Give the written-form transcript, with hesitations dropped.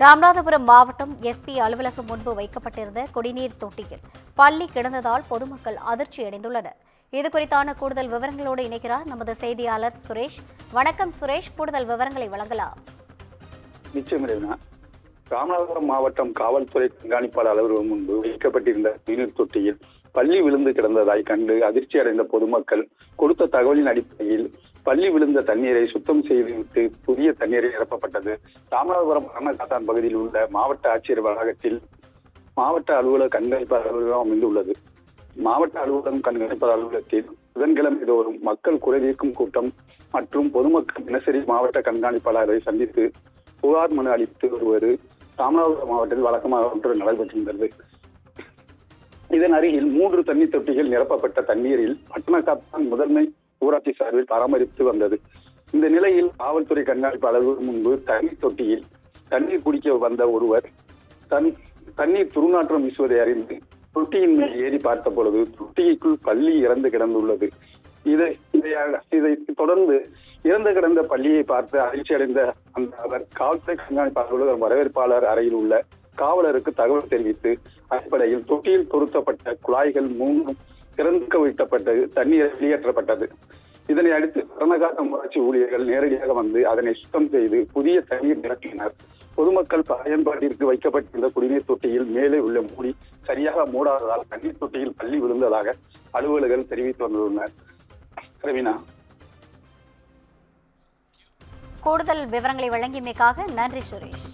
ராமநாதபுரம் மாவட்டம் எஸ்பி அலுவலகம் முன்பு வைக்கப்பட்டிருந்த குடிநீர் தொட்டியில் பள்ளி கிடந்ததால் பொதுமக்கள் அதிர்ச்சி அடைந்துள்ளனர். இதுகுறித்தான கூடுதல் விவரங்களோடு இணைக்கிறார் நமது செய்தியாளர் சுரேஷ். வணக்கம் சுரேஷ், கூடுதல் விவரங்களை வழங்கலாம். நிச்சயம். ராமநாதபுரம் மாவட்டம் காவல்துறை கண்காணிப்பாளர் அலுவலகம் முன்பு வைக்கப்பட்டிருந்த குடிநீர் தொட்டியில் பள்ளி விழுந்து கிடந்ததாய் கண்டு அதிர்ச்சி அடைந்த பொதுமக்கள் கொடுத்த தகவலின் அடிப்படையில் பள்ளி விழுந்த தண்ணீரை சுத்தம் செய்துவிட்டு புதிய தண்ணீரை நிரப்பப்பட்டது. ராமநாதபுரம் அரணக்காத்தான் பகுதியில் உள்ள மாவட்ட ஆட்சியர் வளாகத்தில் மாவட்ட அலுவலக கண்காணிப்பாளர் அலுவலகம் அமைந்துள்ளது. மாவட்ட அலுவலகம் கண்காணிப்பாளர் அலுவலகத்தில் புதன்கிழமை தோறும் மக்கள் குறைதீர்க்கும் கூட்டம் மற்றும் பொதுமக்கள் தினசரி மாவட்ட கண்காணிப்பாளரை சந்தித்து புகார் மனு அளித்து வருவது ராமநாதபுரம் மாவட்டத்தில் வழக்கமாக ஒன்று நடைபெற்றிருந்தது. இதன் அருகில் 3 தண்ணீர் தொட்டிகள் நிரப்பப்பட்ட தண்ணீரில் பட்டணக்காத்தான் முதன்மை ஊராட்சி சார்பில் பராமரித்து வந்தது. இந்த நிலையில் காவல்துறை கண்காணிப்பு அலுவலகம் முன்பு தண்ணீர் தொட்டியில் தண்ணீர் குடிக்க வந்த ஒருவர் தண்ணீர் துர்நாற்றம் வீசுவதை அறிந்து தொட்டியின் மேல் ஏறி பார்த்த பொழுது தொட்டிக்குள் பள்ளி இறந்து கிடந்துள்ளது. இதை தொடர்ந்து இறந்து கிடந்த பள்ளியை பார்த்து அதிர்ச்சி அடைந்த அந்த அவர் காவல்துறை கண்காணிப்பு அலுவலக வரவேற்பாளர் அறையில் உள்ள காவலருக்கு தகவல் தெரிவித்து அடிப்படையில் தொட்டியில் பொருத்தப்பட்ட குழாய்கள் 3 திறந்து வைக்கப்பட்டு தண்ணீர் வெளியேற்றப்பட்டது. இதனை அடுத்து பட்டணக்காத்தான் ஊராட்சி ஊழியர்கள் நேரடியாக வந்து அதனை சுத்தம் செய்து புதிய தண்ணீர் நிரப்பினர். பொதுமக்கள் பயன்பாட்டிற்கு வைக்கப்பட்டிருந்த குடிநீர் தொட்டியில் மேலே உள்ள மூடி சரியாக மூடாததால் தண்ணீர் தொட்டியில் பள்ளி விழுந்ததாக அலுவலர்கள் தெரிவித்து வந்துள்ளனர். ரவீனா, கூடுதல் விவரங்களை வழங்கியமைக்காக நன்றி சுரேஷ்.